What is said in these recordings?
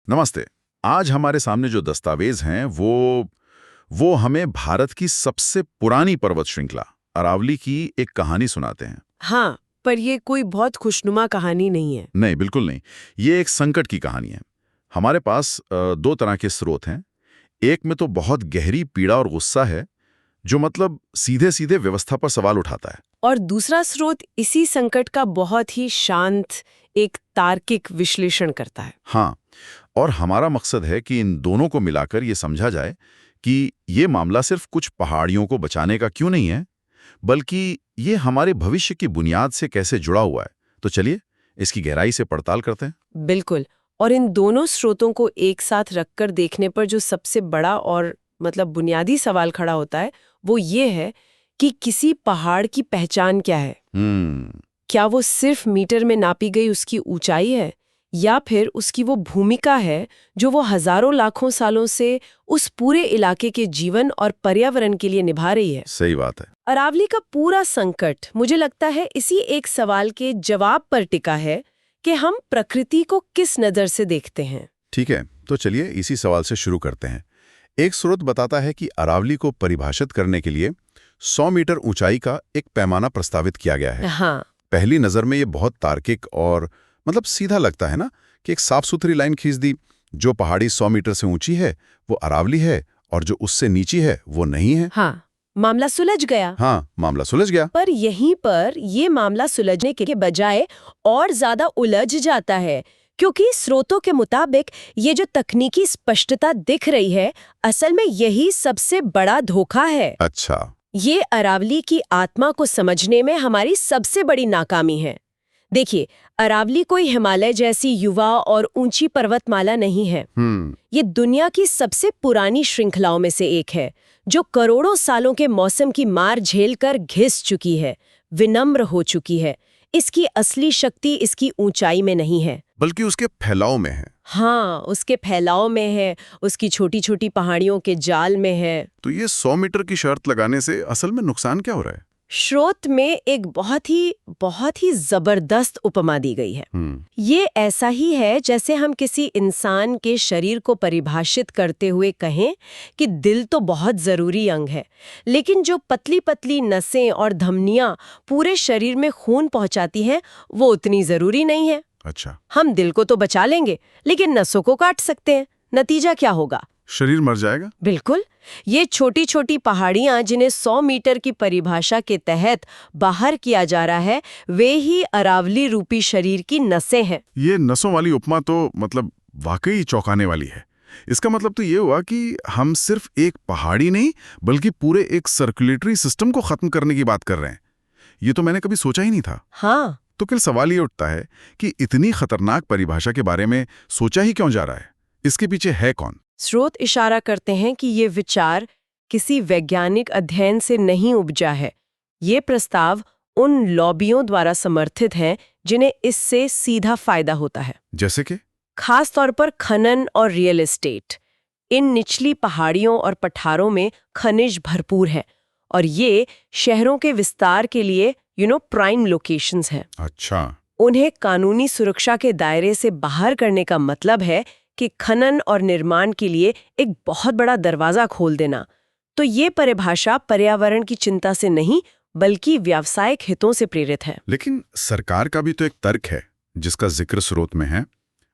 नमस्ते। आज हमारे सामने जो दस्तावेज हैं वो हमें भारत की सबसे पुरानी पर्वत श्रृंखला अरावली की एक कहानी सुनाते हैं। हाँ, पर ये कोई बहुत खुशनुमा कहानी नहीं है। नहीं, बिल्कुल नहीं। ये एक संकट की कहानी है। हमारे पास दो तरह के स्रोत हैं। एक में तो बहुत गहरी पीड़ा और गुस्सा है, जो मतलब सीधे सीधे व्यवस्था पर सवाल उठाता है। और दूसरा स्रोत इसी संकट का बहुत ही शांत, एक तार्किक विश्लेषण करता है। हाँ, और हमारा मकसद है कि इन दोनों को मिलाकर ये समझा जाए कि ये मामला सिर्फ कुछ पहाड़ियों को बचाने का क्यों नहीं है, बल्कि ये हमारे भविष्य की बुनियाद से कैसे जुड़ा हुआ है। तो चलिए इसकी गहराई से पड़ताल करते हैं। बिल्कुल। और इन दोनों स्रोतों को एक साथ रखकर देखने पर जो सबसे बड़ा और बुनियादी सवाल खड़ा होता है, वो ये है कि किसी पहाड़ की पहचान क्या है? क्या वो सिर्फ मीटर में नापी गई उसकी ऊंचाई है, या फिर उसकी वो भूमिका है जो वो हजारों लाखों सालों से उस पूरे इलाके के जीवन और पर्यावरण के लिए निभा रही है? सही बात है। अरावली का पूरा संकट मुझे लगता है इसी एक सवाल के जवाब पर टिका है कि हम प्रकृति को किस नजर से देखते हैं। ठीक है, तो चलिए इसी सवाल से शुरू करते हैं। एक स्रोत बताता है कि अरावली को परिभाषित करने के लिए 100 मीटर ऊंचाई का एक पैमाना प्रस्तावित किया गया है। हाँ, पहली नजर में ये बहुत तार्किक और सीधा लगता है ना, कि एक साफ सुथरी लाइन खींच दी। जो पहाड़ी 100 मीटर से ऊंची है वो अरावली है, और जो उससे नीची है वो नहीं है। हाँ, मामला सुलझ गया। हाँ, मामला सुलझ गया। पर यहीं पर ये मामला सुलझने के बजाय और ज्यादा उलझ जाता है, क्योंकि स्रोतों के मुताबिक ये जो तकनीकी स्पष्टता दिख रही है, असल में यही सबसे बड़ा धोखा है। अच्छा। ये अरावली की आत्मा को समझने में हमारी सबसे बड़ी नाकामी है। देखिए, अरावली कोई हिमालय जैसी युवा और ऊंची पर्वतमाला नहीं है। ये दुनिया की सबसे पुरानी श्रृंखलाओं में से एक है, जो करोड़ों सालों के मौसम की मार झेलकर घिस चुकी है, विनम्र हो चुकी है। इसकी असली शक्ति इसकी ऊंचाई में नहीं है, बल्कि उसके फैलाव में है। हाँ, उसके फैलाव में है, उसकी छोटी छोटी पहाड़ियों के जाल में है। तो ये 100 मीटर की शर्त लगाने से असल में नुकसान क्या हो रहा है? स्रोत में एक बहुत ही जबरदस्त उपमा दी गई है। ये ऐसा ही है जैसे हम किसी इंसान के शरीर को परिभाषित करते हुए कहें कि दिल तो बहुत जरूरी अंग है, लेकिन जो पतली पतली नसें और धमनियां पूरे शरीर में खून पहुंचाती हैं, वो उतनी जरूरी नहीं है। अच्छा। हम दिल को तो बचा लेंगे, लेकिन नसों को काट सकते हैं। नतीजा क्या होगा? शरीर मर जाएगा। बिल्कुल। ये छोटी छोटी पहाड़ियां जिन्हें 100 मीटर की परिभाषा के तहत बाहर किया जा रहा है, वे ही अरावली रूपी शरीर की नसें हैं। ये नसों वाली उपमा तो वाकई चौंकाने वाली है। इसका मतलब तो ये हुआ कि हम सिर्फ एक पहाड़ी नहीं, बल्कि पूरे एक सर्कुलेटरी सिस्टम को खत्म करने की बात कर रहे हैं। ये तो मैंने कभी सोचा ही नहीं था। हाँ, तो फिर सवाल ये उठता है कि इतनी खतरनाक परिभाषा के बारे में सोचा ही क्यों जा रहा है? इसके पीछे है कौन? स्रोत इशारा करते हैं कि ये विचार किसी वैज्ञानिक अध्ययन से नहीं उपजा है। ये प्रस्ताव उन लॉबियों द्वारा समर्थित हैं जिन्हें इससे सीधा फायदा होता है। जैसे कि खास तौर पर खनन और रियल एस्टेट। इन निचली पहाड़ियों और पठारों में खनिज भरपूर है, और ये शहरों के विस्तार के लिए प्राइम लोकेशंस हैं। अच्छा। उन्हें कानूनी सुरक्षा के दायरे से बाहर करने का मतलब है कि खनन और निर्माण के लिए एक बहुत बड़ा दरवाजा खोल देना। तो ये परिभाषा पर्यावरण की चिंता से नहीं, बल्कि व्यावसायिक हितों से प्रेरित है। लेकिन सरकार का भी तो एक तर्क है जिसका जिक्र स्रोत में है।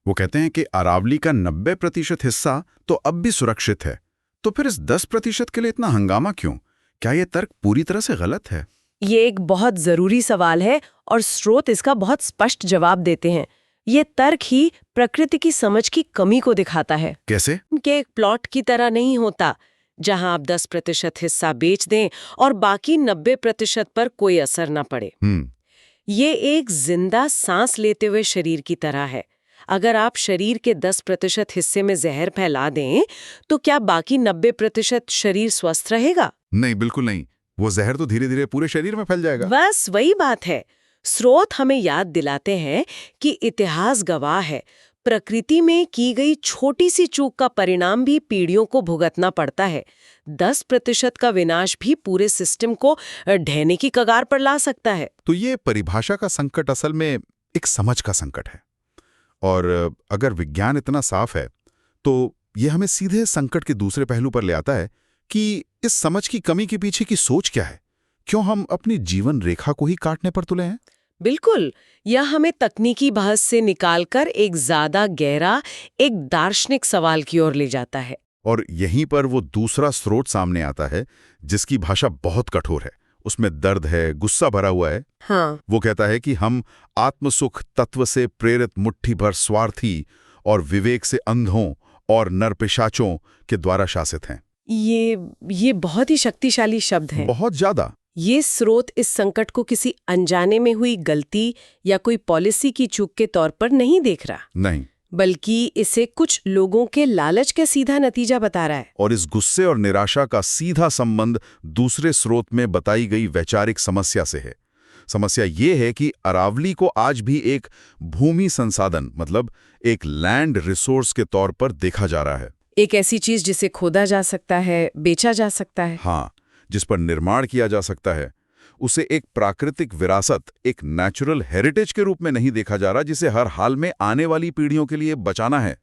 वो कहते हैं कि अरावली का 90% हिस्सा तो अब भी सुरक्षित है। तो फिर इस 10% के लिए इतना हंगामा क्यों? क्या ये तर्क पूरी तरह से गलत है? ये एक बहुत जरूरी सवाल है, और स्रोत इसका बहुत स्पष्ट जवाब देते हैं। ये तर्क ही प्रकृति की समझ की कमी को दिखाता है। कैसे? कि एक प्लॉट की तरह नहीं होता, जहां आप 10% हिस्सा बेच दें और बाकी 90% पर कोई असर न पड़े। ये एक जिंदा सांस लेते हुए शरीर की तरह है। अगर आप शरीर के 10% हिस्से में जहर फैला दें, तो क्या बाकी 90% शरीर स्वस्थ रहेगा? नहीं, बिल्कुल नहीं। वो जहर तो धीरे धीरे पूरे शरीर में फैल जाएगा। बस वही बात है। स्रोत हमें याद दिलाते हैं कि इतिहास गवाह है, प्रकृति में की गई छोटी सी चूक का परिणाम भी पीढ़ियों को भुगतना पड़ता है। 10% का विनाश भी पूरे सिस्टम को ढहने की कगार पर ला सकता है। तो ये परिभाषा का संकट असल में एक समझ का संकट है। और अगर विज्ञान इतना साफ है तो ये हमें सीधे संकट के दूसरे पहलू पर ले आता है कि इस समझ की कमी के पीछे की सोच क्या है। क्यों हम अपनी जीवन रेखा को ही काटने पर तुले हैं? बिल्कुल, यह हमें तकनीकी बहस से निकालकर एक ज्यादा गहरा, एक दार्शनिक सवाल की ओर ले जाता है। और यहीं पर वो दूसरा स्रोत सामने आता है जिसकी भाषा बहुत कठोर है, उसमें दर्द है, गुस्सा भरा हुआ है। हाँ, वो कहता है कि हम आत्मसुख तत्व से प्रेरित मुट्ठी भर स्वार्थी और विवेक से अंधों और नरपिशाचों के द्वारा शासित हैं। ये बहुत ही शक्तिशाली शब्द है। बहुत ज्यादा। ये स्रोत इस संकट को किसी अनजाने में हुई गलती या कोई पॉलिसी की चूक के तौर पर नहीं देख रहा, नहीं, बल्कि इसे कुछ लोगों के लालच का सीधा नतीजा बता रहा है। और इस गुस्से और निराशा का सीधा संबंध दूसरे स्रोत में बताई गई वैचारिक समस्या से है। समस्या ये है कि अरावली को आज भी एक भूमि संसाधन, मतलब एक लैंड रिसोर्स के तौर पर देखा जा रहा है। एक ऐसी चीज जिसे खोदा जा सकता है, बेचा जा सकता है। हाँ, जिस पर निर्माण किया जा सकता है। उसे एक प्राकृतिक विरासत, एक नेचुरल हेरिटेज के रूप में नहीं देखा जा रहा, जिसे हर हाल में आने वाली पीढ़ियों के लिए बचाना है।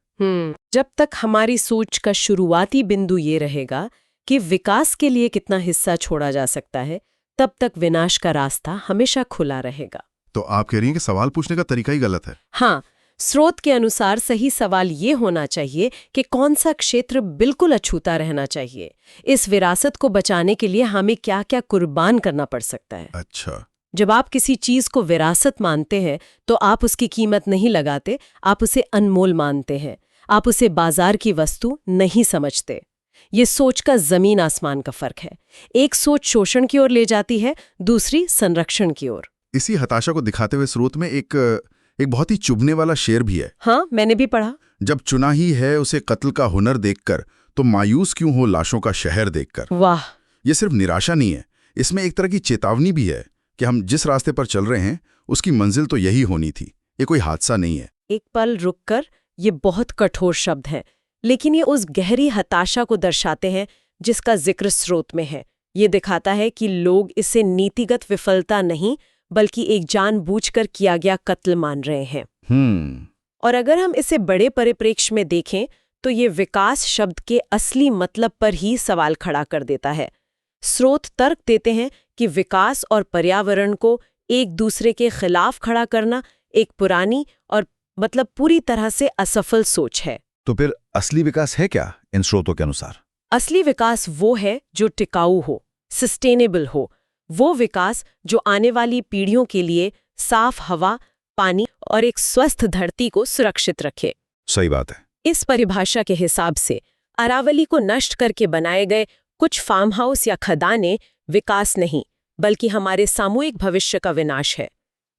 जब तक हमारी सोच का शुरुआती बिंदु ये रहेगा कि विकास के लिए कितना हिस्सा छोड़ा जा सकता है, तब तक विनाश का रास्ता हमेशा खुला रहेगा। तो आप कह रही हैं कि सवाल पूछने का तरीका ही गलत है? हाँ, स्रोत के अनुसार सही सवाल ये होना चाहिए कि कौन सा क्षेत्र बिल्कुल अछूता रहना चाहिए। इस विरासत को बचाने के लिए हमें क्या क्या कुर्बान करना पड़ सकता है। अच्छा। जब आप किसी चीज को विरासत मानते हैं तो आप उसकी कीमत नहीं लगाते, आप उसे अनमोल मानते हैं। आप उसे बाजार की वस्तु नहीं समझते। ये सोच का जमीन आसमान का फर्क है। एक सोच शोषण की ओर ले जाती है, दूसरी संरक्षण की ओर। इसी हताशा को दिखाते हुए स्रोत में एक बहुत ही चुभने वाला शेर भी है। हाँ, मैंने भी पढ़ा। जब चुना ही है उसे कत्ल का हुनर देखकर, तो मायूस क्यों हो लाशों का शहर देखकर। वाह! ये सिर्फ निराशा नहीं है, इसमें एक तरह की चेतावनी भी है कि हम जिस रास्ते पर चल रहे हैं उसकी मंजिल तो यही होनी थी। ये कोई हादसा नहीं है। एक पल रुककर, ये बहुत कठोर शब्द है, लेकिन ये उस गहरी हताशा को दर्शाते हैं जिसका जिक्र स्रोत में है। ये दिखाता है कि लोग इसे नीतिगत विफलता नहीं, बल्कि एक जानबूझकर किया गया कत्ल मान रहे हैं। और अगर हम इसे बड़े परिप्रेक्ष्य में देखें तो ये विकास शब्द के असली मतलब पर ही सवाल खड़ा कर देता है। स्रोत तर्क देते हैं कि विकास और पर्यावरण को एक दूसरे के खिलाफ खड़ा करना एक पुरानी और मतलब पूरी तरह से असफल सोच है। तो फिर असली विकास है क्या इन स्रोतों के अनुसार? असली विकास वो है जो टिकाऊ हो, सस्टेनेबल हो। वो विकास जो आने वाली पीढ़ियों के लिए साफ हवा, पानी और एक स्वस्थ धरती को सुरक्षित रखे। सही बात है। इस परिभाषा के हिसाब से अरावली को नष्ट करके बनाए गए कुछ फार्म हाउस या खदानें विकास नहीं, बल्कि हमारे सामूहिक भविष्य का विनाश है।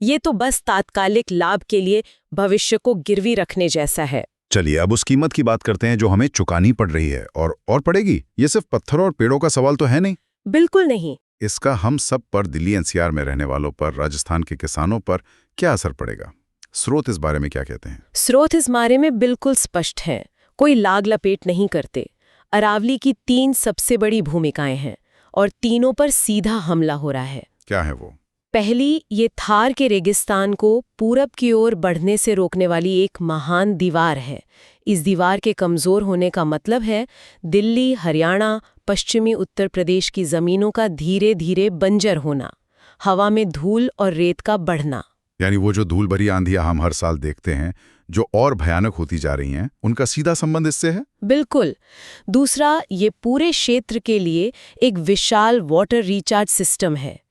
ये तो बस तात्कालिक लाभ के लिए भविष्य को गिरवी रखने जैसा है। चलिए अब उस कीमत की बात करते हैं जो हमें चुकानी पड़ रही है और पड़ेगी। ये सिर्फ पत्थर और पेड़ों का सवाल तो है नहीं। बिल्कुल नहीं। इसका हम सब पर, दिल्ली एनसीआर में रहने वालों पर, राजस्थान के किसानों पर क्या असर पड़ेगा? स्रोत इस बारे में क्या कहते हैं? स्रोत इस बारे में बिल्कुल स्पष्ट है, कोई लाग लपेट नहीं करते। अरावली की 3 सबसे बड़ी भूमिकाएं हैं और तीनों पर सीधा हमला हो रहा है। क्या है वो? पहली, ये थार के रेगिस्तान को पूरब की ओर बढ़ने से रोकने वाली एक महान दीवार है। इस दीवार के कमजोर होने का मतलब है दिल्ली, हरियाणा, पश्चिमी उत्तर प्रदेश की जमीनों का धीरे धीरे बंजर होना, हवा में धूल और रेत का बढ़ना। यानी वो जो धूल भरी आंधियां हम हर साल देखते हैं, जो और भयानक होती जा रही हैं, उनका सीधा संबंध इससे है? बिल्कुल। दूसरा, ये पूरे क्षेत्र के लिए एक विशाल वाटर रिचार्ज सिस्टम है।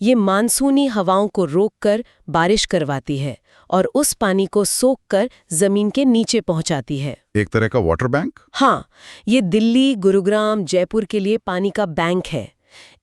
ये मानसूनी हवाओं को रोककर बारिश करवाती है और उस पानी को सोखकर जमीन के नीचे पहुंचाती है। एक तरह का वाटर बैंक? हाँ, ये दिल्ली, गुरुग्राम, जयपुर के लिए पानी का बैंक है।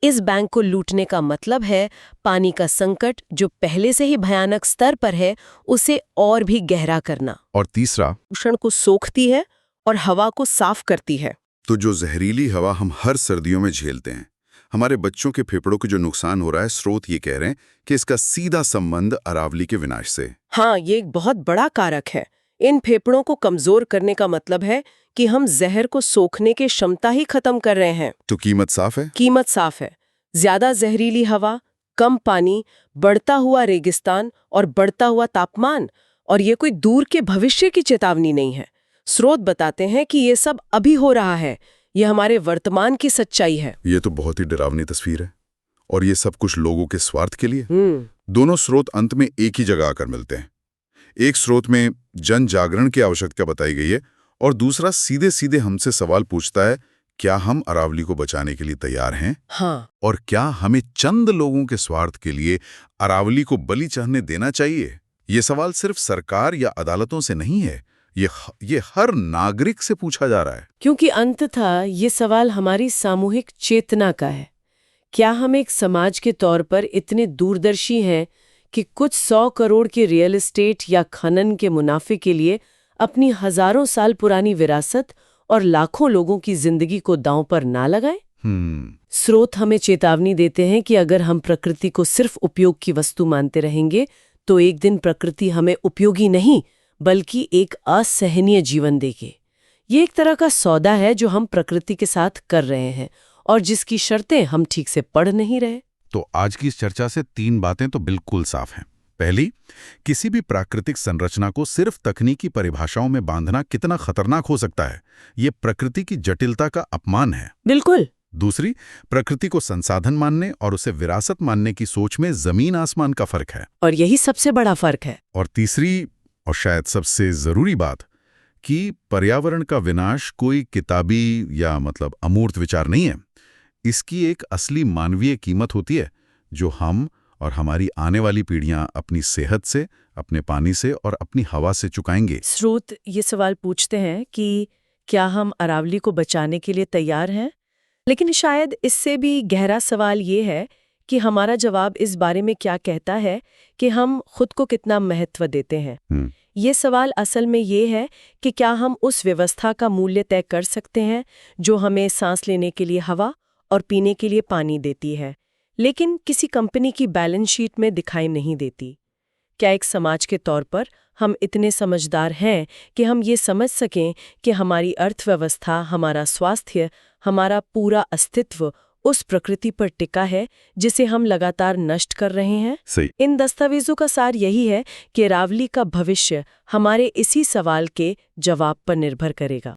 इस बैंक को लूटने का मतलब है पानी का संकट जो पहले से ही भयानक स्तर पर है, उसे और भी गहरा करना। और तीसरा, प्रदूषण को सोखती है और हवा को साफ करती है। तो जो जहरीली हवा हम हर सर्दियों में झेलते हैं, हमारे बच्चों के फेफड़ों को जो नुकसान हो रहा है, स्रोत ये कह रहे हैं कि इसका सीधा संबंध अरावली के विनाश से। हाँ, ये एक बहुत बड़ा कारक है। इन फेफड़ों को कमजोर करने का मतलब है कि हम जहर को सोखने की क्षमता ही खत्म कर रहे हैं। तो कीमत साफ है? कीमत साफ है। ज्यादा जहरीली हवा, कम पानी, बढ़ता हुआ रेगिस्तान और बढ़ता हुआ तापमान। और ये कोई दूर के भविष्य की चेतावनी नहीं है। स्रोत बताते हैं कि ये सब अभी हो रहा है, ये हमारे वर्तमान की सच्चाई है। ये तो बहुत ही डरावनी तस्वीर है। और ये सब कुछ लोगों के स्वार्थ के लिए। हम्म। दोनों स्रोत अंत में एक ही जगह आकर मिलते हैं। एक स्रोत में जन जागरण की आवश्यकता बताई गई है और दूसरा सीधे सीधे हमसे सवाल पूछता है, क्या हम अरावली को बचाने के लिए तैयार हैं? हाँ। और क्या हमें चंद लोगों के स्वार्थ के लिए अरावली को बलि चढ़ने देना चाहिए? ये सवाल सिर्फ सरकार या अदालतों से नहीं है, ये हर नागरिक से पूछा जा रहा है। क्योंकि अंततः ये सवाल हमारी सामूहिक चेतना का है। क्या हम एक समाज के तौर पर इतने दूरदर्शी हैं कि कुछ 100 करोड़ के रियल एस्टेट या खनन के मुनाफे के लिए अपनी हजारों साल पुरानी विरासत और लाखों लोगों की जिंदगी को दांव पर ना लगाएं? स्रोत हमें चेतावनी देते हैं कि अगर हम प्रकृति को सिर्फ उपयोग की वस्तु मानते रहेंगे तो एक दिन प्रकृति हमें उपयोगी नहीं बल्कि एक असहनीय जीवन देगी। ये एक तरह का सौदा है जो हम प्रकृति के साथ कर रहे हैं और जिसकी शर्तें हम ठीक से पढ़ नहीं रहे। तो आज की इस चर्चा से 3 बातें तो बिल्कुल साफ हैं। पहली, किसी भी प्राकृतिक संरचना को सिर्फ तकनीकी परिभाषाओं में बांधना कितना खतरनाक हो सकता है, ये प्रकृति की जटिलता का अपमान है। बिल्कुल। दूसरी, प्रकृति को संसाधन मानने और उसे विरासत मानने की सोच में जमीन आसमान का फर्क है। और यही सबसे बड़ा फर्क है। और तीसरी और शायद सबसे जरूरी बात कि पर्यावरण का विनाश कोई किताबी या अमूर्त विचार नहीं है। इसकी एक असली मानवीय कीमत होती है जो हम और हमारी आने वाली पीढ़ियां अपनी सेहत से, अपने पानी से और अपनी हवा से चुकाएंगे। स्रोत ये सवाल पूछते हैं कि क्या हम अरावली को बचाने के लिए तैयार हैं? लेकिन शायद इससे भी गहरा सवाल ये है कि हमारा जवाब इस बारे में क्या कहता है कि हम खुद को कितना महत्व देते हैं। ये सवाल असल में ये है कि क्या हम उस व्यवस्था का मूल्य तय कर सकते हैं जो हमें सांस लेने के लिए हवा और पीने के लिए पानी देती है, लेकिन किसी कंपनी की बैलेंस शीट में दिखाई नहीं देती। क्या एक समाज के तौर पर हम इतने समझदार हैं कि हम ये समझ सकें कि हमारी अर्थव्यवस्था, हमारा स्वास्थ्य, हमारा पूरा अस्तित्व उस प्रकृति पर टिका है जिसे हम लगातार नष्ट कर रहे हैं? सही। इन दस्तावेजों का सार यही है कि अरावली का भविष्य हमारे इसी सवाल के जवाब पर निर्भर करेगा।